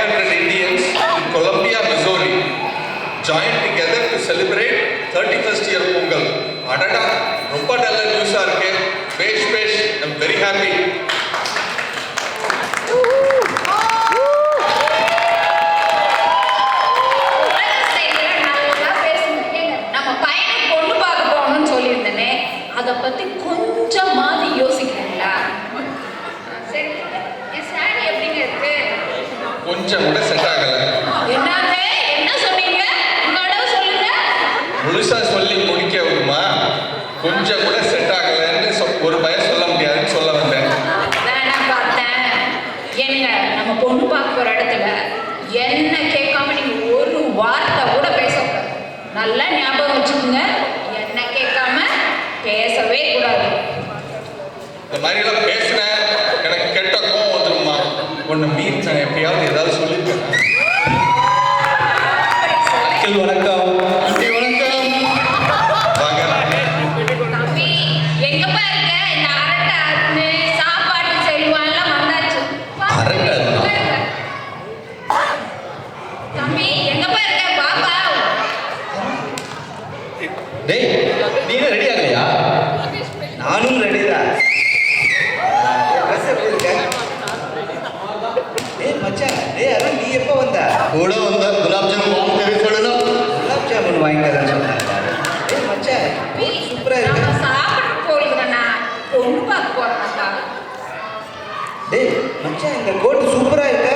500 Indians in Columbia, Missouri joined together to celebrate 31st year Pongal. Adada, ரொம்ப நல்ல நியூஸா இருக்கு. பேஷ் பேஷ், I'm very happy. அதை பத்தி கொஞ்சமாவது யோசிக்கிறீங்களா? சரி, என் சாரி எப்படிங்க இருக்கு? கொஞ்சம் கூட செட் ஆகல. என்னது? என்ன சொன்னீங்க? உங்களோட சொல்லுங்க. முழுசா சொல்லி முடிக்க விடுமா? கொஞ்சம் கூட செட் ஆகலன்னு ஒரு பயம் சொல்ல முடியாதுன்னு சொல்ல வந்தேன். வேணாம் பார்த்தேன். என்ன நம்ம பொண்ணு பார்க்க போற இடத்துல என்ன கேட்காம நீங்க ஒரு வார்த்தை கூட பேசக்கூடாது. நல்லா ஞாபகம் வச்சுக்கோங்க. என்ன கேட்காம பேசவே கூடாது. இந்த மாதிரி எல்லாம் பேசுனேன் எனக்கு கெட்ட கோவம் வந்துருமா? உன்னை மீன் நான் எப்பயாவது ஏதாவது சொல்லியிருக்கேன். வணக்கம். வணக்கம். வாங்க. தம்பி எங்கப்பா இருக்க? இந்த அரட்டை அருண் சாப்பாடு செல்வான்லாம் வந்தாச்சு. தம்பி எங்கப்பா இருக்க? பாப்பா. டேய் நீ ரெடி ஆகலையா? நானும் ரெடி தான். டேய் அருண் நீ எப்போ வந்த? கூட வந்த. குலாப் ஜாமுன் வாங்கி சொல்லணும். குலாப் ஜாமுன் வாங்கி தரேன்னு சொன்னாங்க. டேய் மச்சான் சூப்பரா இருக்கு. நான் சாப்பிட போறேன்னா பொண்ணு பார்க்க போறேன்ப்பா. டேய் மச்சான் இந்த கோட் சூப்பரா இருக்கு.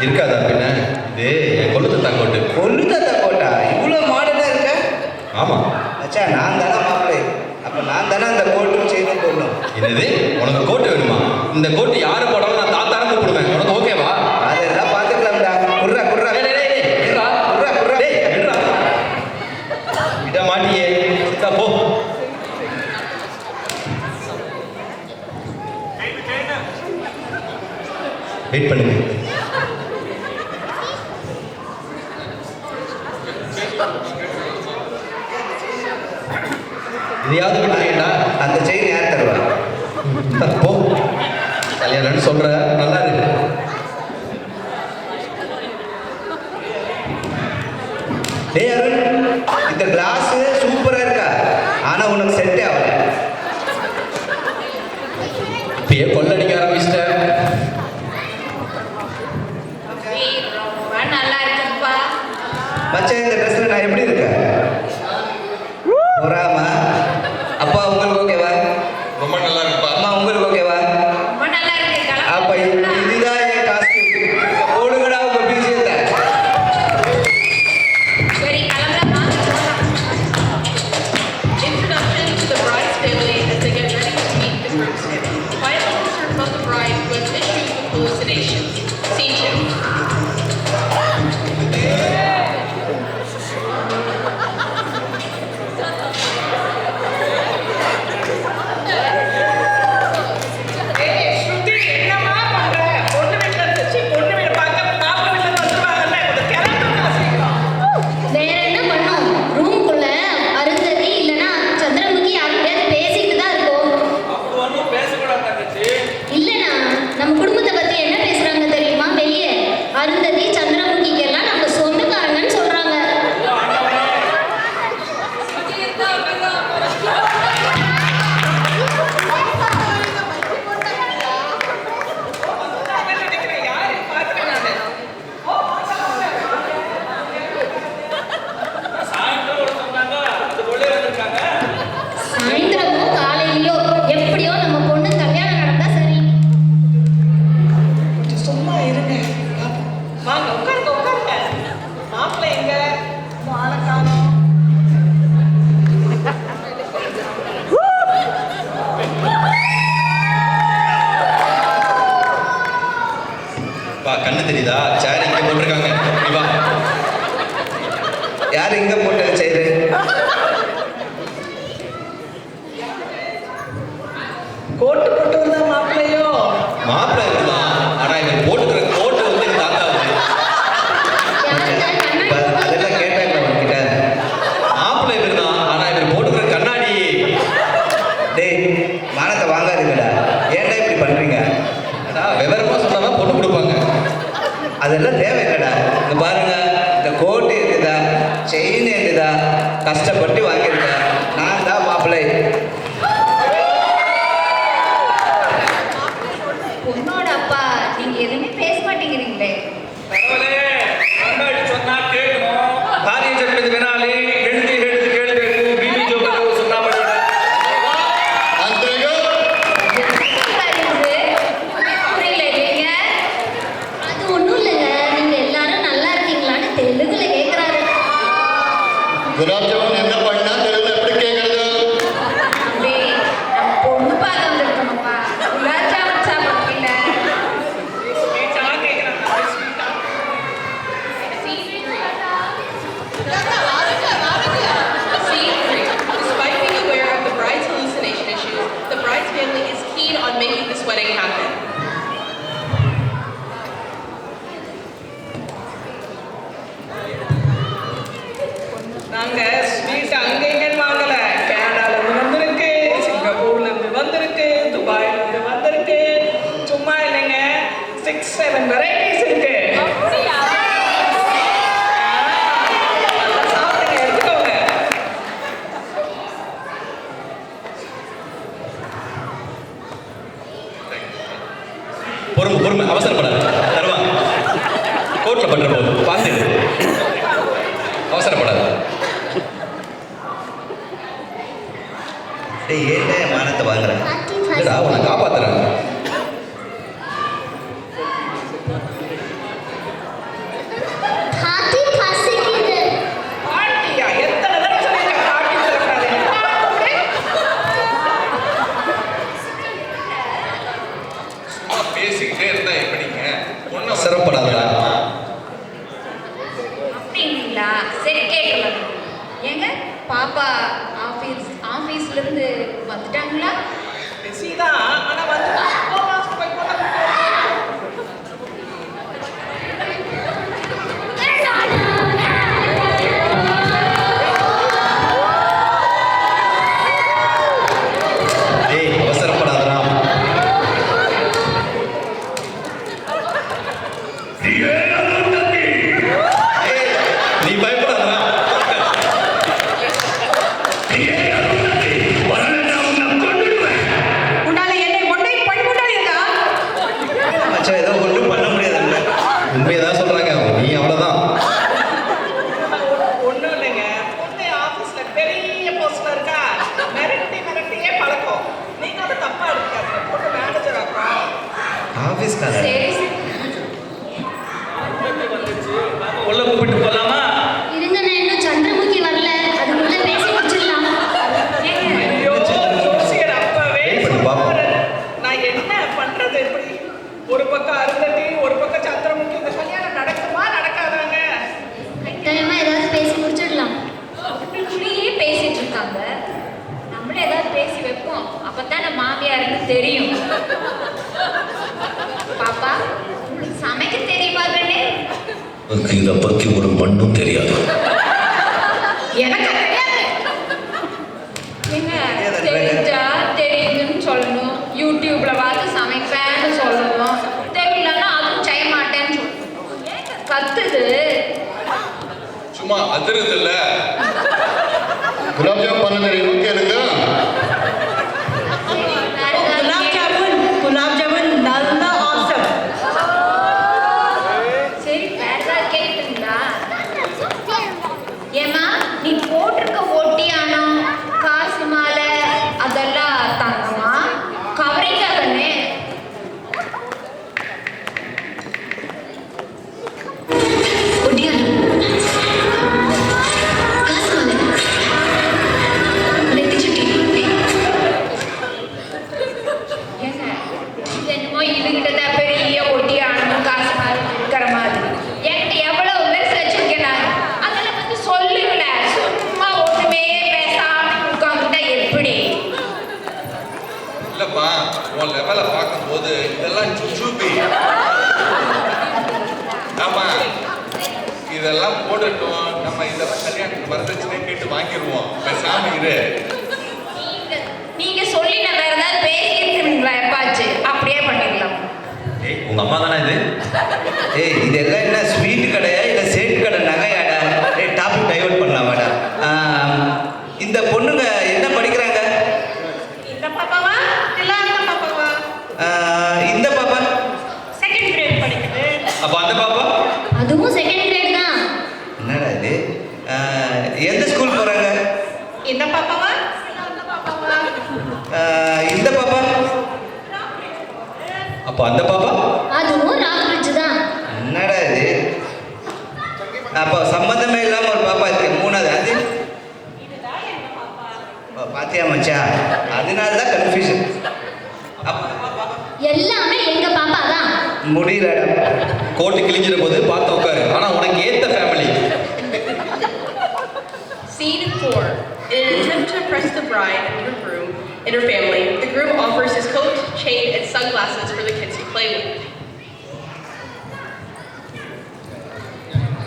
இருக்காதா பின்ன? இது என் கொள்ளு தத்தா கோட்டு. கொள்ளு தத்தா கோட்டா? இவ்வளோ மாடர்னா இருக்க? ஆமா மச்சான் நான் தானே மாப்பிள்ளை. அப்போ நான் தானே அந்த கோட்டும் செய்து போடணும். என்னது உனக்கு கோட்டு வேணுமா? இந்த கோட்டு யாரு போடாலும் நான் தாத்தாரம் கூப்பிடுவேன். உனக்கு ஓகேவா? அதெல்லாம் பார்த்துக்கலாம்டா. குர்ரா குர்ரா குர்ரா குர்ரா விட மாட்டியே. சித்தா போ. வெயிட் பண்ணுங்க. இதையாவது விட்டுறீங்களா? அந்த செயின் யார் தருவா? போ. கல்யாணம்னு சொல்ற நல்லா இருக்கு. டேய் அருண் இந்த கிளாஸ் சூப்பரா இருக்கா? ஆனா உனக்கு செட்டே ஆகல. இப்பயே கொள்ளடிக்க ஆரம்பிச்சிட்டேன். ரொம்ப நல்லா இருக்குப்பா. மச்சான் இந்த ட்ரெஸ்ல நான் எப்படி இருக்கேன்? போறாமா? அப்பா உங்களுக்கு ஓகேவா? ரொம்ப நல்லா இருக்குப்பா. அம்மா உங்களுக்கு ஓகேவா? ரொம்ப நல்லா இருக்கு. அப்ப இதுதான் என் காஸ்டியூம். போடுங்கடா உங்க பிஜிஎத்தை. சரி கிளம்பலாமா? Introduction to the bride's family as they get ready to meet the groomsmen. Final picture of the bride with issues with hallucinations. Scene 2. வேற என்ன பண்ணோம்? ரூமுக்குள்ள அருந்ததி இல்லனா சந்திரமுகி யார்கிட்டயாவது பேசிட்டு தான் இருக்கோம். இல்லனா நம்ம குடும்பத்தை பத்தி என்ன பேசுறாங்க தெரியுமா? வெளியே அருந்ததி சந்திரமுகிக்கு எல்லாம் நம்ம சொந்தக்காரங்கன்னு சொல்றாங்க. சாயந்தரமோ காலையிலயோ எப்படியோ நம்ம பொண்ணு கல்யாணம் நடந்தா சரி. சும்மா இருங்க. வாங்க உட்காருங்க உட்காருங்க. மாப்பிள்ளை எங்க? ஆளை காணோம். வா, கண்ணு தெரியுதா? சேர் இங்க போட்டிருக்காங்க. நீ வா. யார் இங்க போட்டு செய்து? கோட்டு போட்டு வந்தா மாப்பிள்ளையோ? மாப்பிள்ளை இருக்கலாம். ஆனா இவன் போட்டுக்கிற கோட்டு வந்து எங்க தாத்தா வந்து. அதெல்லாம் கேட்டாங்க உங்ககிட்ட. மாப்பிள்ளை இருந்தான். ஆனா இவன் போட்டுக்கிற கண்ணாடி. டேய் மானத்தை வாங்காதீங்கடா. ஏன்டா இப்படி பண்றீங்க? விவரமா சொன்னாதான் பொண்ணு கொடுப்பாங்க. அதெல்லாம் தேவையில்லடா. இங்க பாருங்க, இந்த கோட்டு இருக்குதா, செயின் இருக்குதா, கஷ்டப்பட்டு வாங்கியிருக்கேன். நான் தான் மாப்பிள்ளை. பொண்ணோட அப்பா நீங்க எதுவுமே பேச மாட்டேங்கிறீங்களே. சொன்னா கேட்கணும். காரியம் చెప్పేది వినాలి. ಹೇಳಿದ್ದು ಕೇಳಬೇಕು. ಬೀದಿ ಜೋಗಲು ಸುಣ್ಣ ಬಡಬೇಡ. అంతేగా புரியல இல்லைங்க. அது ஒன்றும் இல்லைங்க, நீங்கள் எல்லாரும் நல்லா இருக்கீங்களான்னு தெலுங்குல கேட்குறாரு. குலாப் ஜாமுன் என்ன பண்ணா தெரியல, எப்படி கேட்கறது? தம்பி, நம்ம பொண்ணு பார்க்க வந்திருக்கோம்ப்பா. குலாப் ஜாமுன் சாப்பிடல. ஸ்வீட்டாக கேட்குறாங்க. ஸ்வீட்டாக Scene 3. Despite being aware of the bride's hallucination issues, the bride's family is keen on making this wedding happen. நாங்கள் ஸ்வீட் அங்கே இங்கேன்னு வாங்கலை. கனடாலேருந்து வந்திருக்கு, சிங்கப்பூர்லேருந்து வந்திருக்கு, துபாயிலேருந்து வந்திருக்கு. சும்மா இல்லைங்க, 6-7 வெரைட்டிஸ் இருக்கு. நல்லா சாப்பிடுங்க, எடுத்துக்கோங்க. பொறுமை அவசரப்படாது. தருவாங்க. கோர்ட்ல பண்ற போது பார்த்து அவசரப்படாது. டேய், ஏன்டா என் மானத்தை வாங்குறேன்? இல்லடா, உன்னை காப்பாத்துறாங்க. ஹாத்தி பசிக்குது. பாட்டியா? எத்தனை தடவை சொல்லியிருக்கேன் பாட்டி சொல்லக்கூடாது. சும்மா பேசிக்கிட்டே இருந்தா எப்படிங்க? பொண்ணை அவசரப்படாதடா. அப்படிங்களா? சரி கேட்கலாம். ஏங்க பாப்பா ஆஃபீஸ்ல இருந்து வந்துட்டாங்களா? பிஸி தான், ஆனால் வந்து போய் ஏய், அவசரப்படாதடா. நீ பயப்படாதடா. உன்னால என்னை ஒன்றை பண்ணிவிட்டாயிருக்கா? மச்சான், ஏதோ ஒன்றும் பண்ண முடியாதுல்ல. உண்மையதான் சொல்றாங்க. நீ அவ்வளவுதான். ஒன்றும் இல்லைங்க, பொண்ணு ஆஃபீஸில் பெரிய போஸ்ட்ல இருக்கா. மிரட்டியே பழக்கம். நீங்க அதை தப்பா எடுத்துக்காதீங்க. பொண்ணு மேனேஜர் ஆகும். ஆஃபீஸ்காரர். சரி சரி. உள்ள கூப்பிட்டு போலாமா? இருங்க, நான் இன்னும் சந்திரமுகி வரல, அதுக்குள்ள பேசி முடிச்சிடலாம். ஏங்க ஐயோ, ஜோசியர் அப்பவே Wait பண்ணி பாப்போம். சொன்னாரு. நான் என்ன பண்றது எப்படி? ஒரு பக்கம் அருந்ததி, ஒரு பக்கம் சந்திரமுகி. இந்த கல்யாணம் நடக்குமா நடக்காதாங்க? கட்டாயமா ஏதாவது பேசி முடிச்சிடலாம். அவங்களுக்குள்ளேயே பேசிட்டு இருக்காங்க. நம்மளும் ஏதாவது பேசி வைப்போம். அப்பதான் நம்ம மாமியாருக்கு தெரியும். பாப்பா, உங்களுக்கு சமைக்க தெரியுமா கண்ணே? இதை பத்தி ஒரு மண்ணும் தெரியாது. எனக்கு தெரியாது. என்ன தெரிஞ்சா தெரியுதுன்னு சொல்லணும். யூடியூப்ல பார்த்து சமைப்பேன்னு சொல்லணும். தெரியலன்னா அதுவும் செய்ய மாட்டேன்னு சொல்லணும். ஏங்க கத்துது? சும்மா அதிருது இல்ல. குலாப் ஜாமுன் பண்ண தெரியும் கேளுங்க. வேற ஏதாவது குலாப் ஜாமுன் நல்லா ஆசம். சரி, வேற ஏதாவது கேட்டுங்களா? ஏமா, நீ போட்டிருக்க ஒட்டியானம், காசு மாலை அதெல்லாம் தங்கமா கவரிங்கா கண்ணே? ஒட்டியானம், காசு மாலை, நெத்திச்சுட்டி. ஏங்க, இது என்னமோ இதுகிட்ட பெரிய ஒட்டியானம் காசு மாலை இருக்கிற மாதிரி. என்கிட்ட எவ்வளவு பெருசு வச்சிருக்கேன் நான். அதெல்லாம் வந்து சொல்லுங்களேன். சும்மா ஒண்ணுமே பேசாம உட்காந்துட்டா எப்படி? இல்லப்பா, உன் லெவலை பார்க்கும்போது இதெல்லாம் சுச்சுபி. ஆமா, இதெல்லாம் போடட்டும். நம்ம இதெல்லாம் கல்யாணத்துக்கு வரதட்சணை கேட்டு வாங்கிடுவோம். பேசாம இரு. நீங்க சொல்லி நான் வேற ஏதாவது பேசியிருக்கீங்களா எப்பாச்சு? அப்படியே பண்ணிடலாம். ஏய், உங்க அம்மா தானே இது? ஏய் இதெல்லாம் என்ன ஸ்வீட் கடையா இல்லை சேட்டு கடை நகையாடா? ஏய் டாபிக் டைவர்ட் பண்ணலாம் வாடா. இந்த பொண்ணுங்க என்ன படிக்கிறாங்க? இந்த பாப்பாவா இல்ல அந்த பாப்பாவா? இந்த பாப்பா செகண்ட் கிரேட் படிக்குது. அப்ப அந்த பாப்பா? அதுவும் செகண்ட் கிரேட் தான். என்னடா இது? எந்த ஸ்கூல் போறாங்க? இந்த பாப்பாவா இல்ல அந்த பாப்பாவா? இந்த பாப்பா அப்ப அந்த பாப்பா? அதுவும் ராக் பிரிட்ஜ் தான். என்னடா இது? அப்போ சம்மந்தமே இல்லாம ஒரு பாப்பா இருக்கு மூணாவது. அது பாத்தியா மச்சா, அதனால தான் கன்ஃபியூஷன். எல்லாமே எங்க பாப்பா தான். முடியலடா. கோட்டு கிழிஞ்சிட போது பார்த்து உட்காரு. ஆனா உனக்கு ஏத்த family. Scene 4. In an attempt to impress the bride and her groom and her family, the groom offers his coat, chain, and sunglasses for the kids to play with.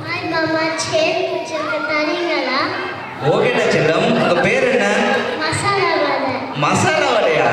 Hi மாமா, சேன் பிடிச்சிருக்க தரீங்களா? ஓகேடா செல்லம், உங்க பேர் என்ன? மசாலா வடை. மசாலா வடையா?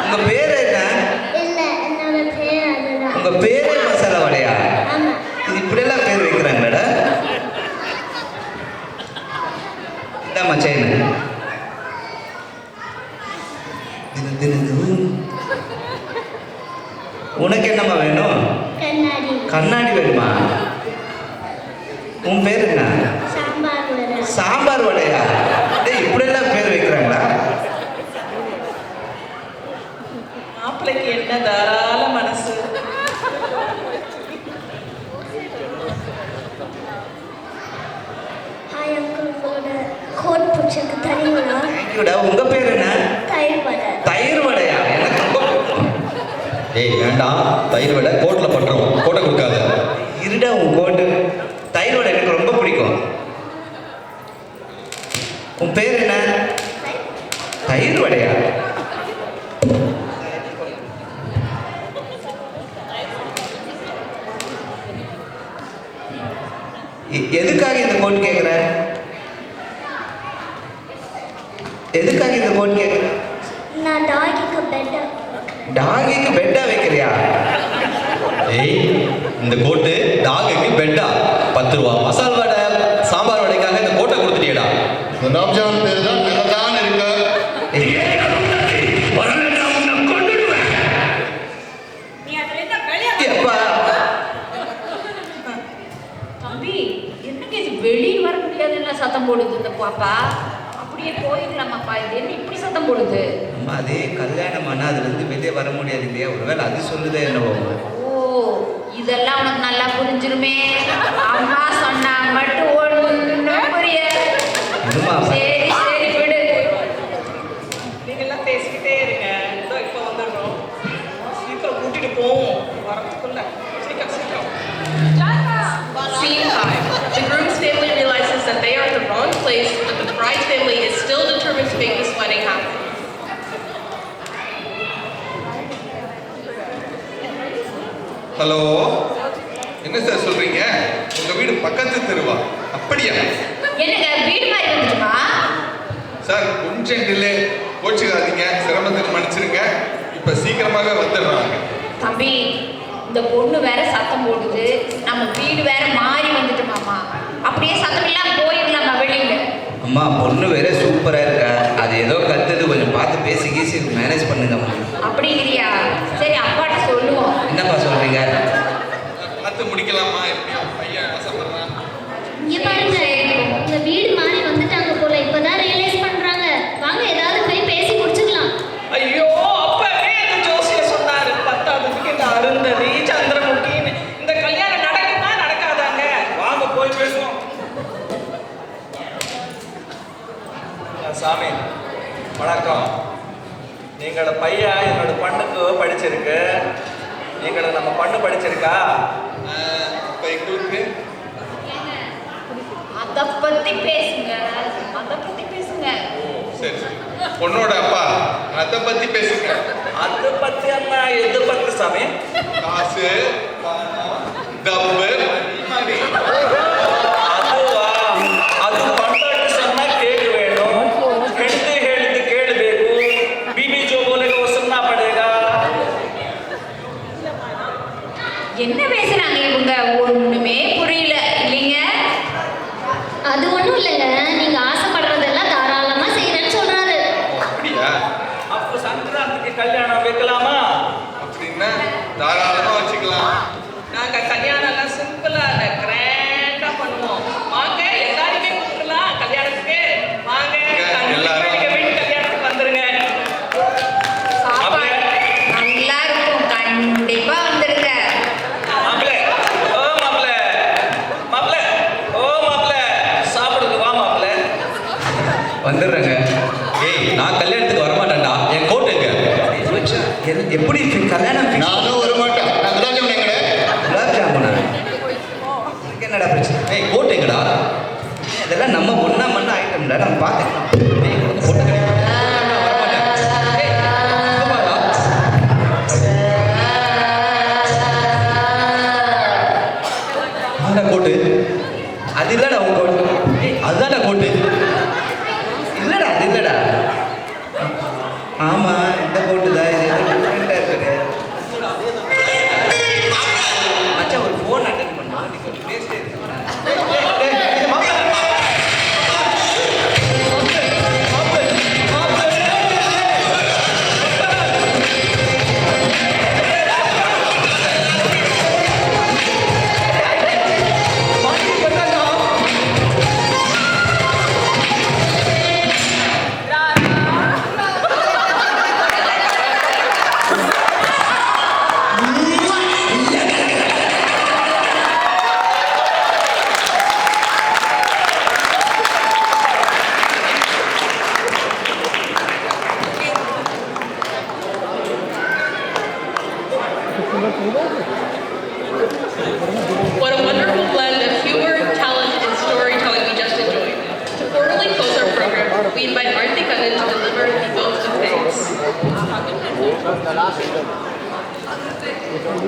உங்க பேர் என்ன? இல்ல, என்னோட பேர் அதுதான். உங்க பேரே மசாலா வடையா? ஆமா. இது இப்படியெல்லாம் பேர் வைக்கிறாங்கடா. இதான் மச்சான். உனக்கு என்னம்மா வேணும்? கண்ணாடி. கண்ணாடி வேணுமா? உன் பேர் என்ன? சாம்பார் வடை. சாம்பார் வடையா? டேய் இப்படியெல்லாம் பேர் வைக்கிறாங்களா? மாப்பிள்ளைக்கு என்ன தாராள மனசு. ஹாய் அங்கிள், உங்களோட கோட் பிடிச்சிருக்க தரீங்களா? தேங்க்யூடா. உங்க பேர் என்ன? தயிர் வடை. தயிர் வடையா? எனக்கு ரொம்ப பிடிக்கும். ஏய் வேண்டாம், தயிர் வடை கோட்ல பண்றோம். கோட்டை கொடுக்காத. இருடா உன் கோட்டு. தயிர் வடை எனக்கு ரொம்ப பிடிக்கும். உன் பேர் என்ன? தயிர் வடையா? எதுக்காக இந்த கோட் கேட்குற? எதுக்காக இந்த கோட் கேட்குற? நான் டாகிக்கு பெட்டா. டாகிக்கு பெட்டா வைக்கிறியா? ஏய் இந்த கோட்டு டாகுக்கு பெட்டா. 10 ரூபா மசால் வடை சாம்பார் வடைக்காக இந்த கோட்டை கொடுத்துட்டியடா. குலாப் ஜாமுன் பேர் தான் நல்லதான் இருக்கு. எப்பா தம்பி, என்னங்க இது வெளியே வர முடியாதுன்னு சத்தம் போடுது இந்த பாப்பா? அப்படியே போயிடலாமாப்பா? இது என்ன இப்படி சத்தம் போடுது? அம்மா அது கல்யாணம் ஆனால் அதுலேருந்து வெளியே வர முடியாது இல்லையா? ஒருவேளை அது சொல்லுதே என்னவோ. ஓ, இதெல்லாம் உனக்கு நல்லா புரிஞ்சிருமே. அம்மா சொன்னா மட்டும் ஒண்ணும் புரியாது. இதுமா சரி சரி விடு. நீங்கெல்லாம் பேசிக்கிட்டே இருங்க. இதோ இப்போ வந்துடுறோம். சீக்கிரம் கூட்டிட்டு போவோம். வரத்துக்குள்ள சீக்கிரம் சீக்கிரம். Scene 5. The groom's family realizes that they are at the wrong place, but the bride's family is still determined to make this wedding happen. Hello, என்ன சார் சொல்றீங்க? உங்க வீடு பக்கத்து தெருவா? அப்படியா என்னங்க வீடு மாதிரி வந்துட்டுமா? சார்? கொஞ்சம் டிலே, கோச்சுக்காதீங்க, சிரமத்துக்கு மன்னிச்சிருங்க. இப்ப சீக்கிரமாவே வந்துடுறாங்க. தம்பி, இந்த பொண்ணு வேற சத்தம் போடுது, நம்ம வீடு வேற மாறி வந்துட்டுமாமா. அப்படியே சத்தம் இல்லாம போயிடலாமா வெளியில? அம்மா பொண்ணு வேற சூப்பராக இருக்கா. அது ஏதோ கத்துது, கொஞ்சம் பார்த்து பேசி கீசி மேனேஜ் பண்ணுங்கம்மா. அப்படிங்கிறியா? சரி அப்பாட்ட சொல்லுவோம். என்னப்பா சொல்றீங்க? பார்த்து முடிக்கலாமா? எப்படியோ பையன் ஆசைப்படுறான். இங்க பாருங்க, இந்த வீடு மாறி வந்துட்டாங்க போல. இப்பதான் ரியலைஸ் பண்றாங்க. வாங்க ஏதாவது போய் பேசி முடிச்சுக்கலாம். ஐயோ, அப்பவே அந்த ஜோசியர் சொன்னாரு. 10ஆவதுக்கு இந்த அருந்ததி சந்திரமுகின்னு இந்த கல்யாணம் நடக்குமா நடக்காதாங்க? வாங்க போய் பேசுவோம். சாமி வணக்கம். நீங்களோட பையன் என்னோட பொண்ணுக்கு படிச்சிருக்கு. நீங்களோட நம்ம பொண்ணு படிச்சிருக்கா? இப்ப எங்களுக்கு அதை பத்தி பேசுங்க, அதை பத்தி பேசுங்க. சரி சரி, பொண்ணோட அப்பா அதை பத்தி பேசுங்க. அது பத்தி அண்ணா எது பத்தி சாமி? காசு, பணம், டப்பு, மணி. அதுவா? ಅದು ಪಂಟಾಟ ಸಣ್ಣ ಕೇಕ್ ವೇಣು ಹೆಂಡತಿ ಹೇಳಿದ್ದು ಕೇಳಬೇಕು. ಬಿಬಿ ಜೋ ಬೋಲೆಗೋ ಸುನ್ನ ಪಡೆಗ. என்ன பேசுறாங்க இவங்க ஒண்ணுமே புரியல இல்லைங்க? அது ஒன்றும் இல்லைங்க, நீங்கள் ஆசைப்படுறதெல்லாம் தாராளமாக செய்கிறேன்னு சொல்கிறாரு. அப்படியா? அப்போ சங்கராந்திக்கு கல்யாணம் வைக்கலாமா? அப்படின்னா தாராளமா வச்சுக்கலாம். நாங்க கல்யாணம் எல்லாம் சிம்பிளா இல்ல கிராண்டா பண்ணுவோம். வாங்க எல்லாருமே கூப்பிடலாம் கல்யாணத்துக்கு. வாங்க எல்லாரும். கண்டிப்பா நீங்க வீட்டு கல்யாணத்துக்கு வந்துருங்க. சாப்பாடு நல்லா இருக்கும், கண்டிப்பா வந்துருங்க. மாப்பிள்ளை, ஓ மாப்பிள்ளை, மாப்பிள்ளை, ஓ மாப்பிள்ளை, சாப்பிடுங்க வா மாப்பிள்ளை. வந்துடுறேங்க. ஏய் நான் கல்யாணத்துக்கு வரமாட்டேன்டா. என் கோட் எங்க? எப்படி இருக்கு கல்யாணம்? நானும் வர மாட்டேன். நான் குலாப்ஜாமுன் எங்கடே? குலாப் ஜாமுனா? உனக்கு என்னடா பிரச்சனை? ஏய் கோட் எங்கடா? இதெல்லாம் நம்ம ஒன்றா மண்ணா ஐட்டம்ல நம்ம பார்த்துக்கலாம். ஏய் உனக்கு போட்டு கிடையாது. நான் வரமாட்டேன். ஏய் இங்க வாடா. ஆடா கோட்டு. அது இல்லடா உங்க கோட்டு. அதுதான்டா கோட்டு. இல்லடா அது இல்லடா. ஆமா இந்த கோட்டு தான். இது ஏதோ டிஃப்ரெண்டா இருக்குது. மச்சான் ஒரு ஃபோன் அட்டெண்ட் பண்ணா நீ கொஞ்சம் பேசிட்டே இருக்கீங்களா? What a wonderful blend of humor, talent, and storytelling we just enjoyed. To formally close our program, we invite Arthi Kannan to deliver the vote of thanks.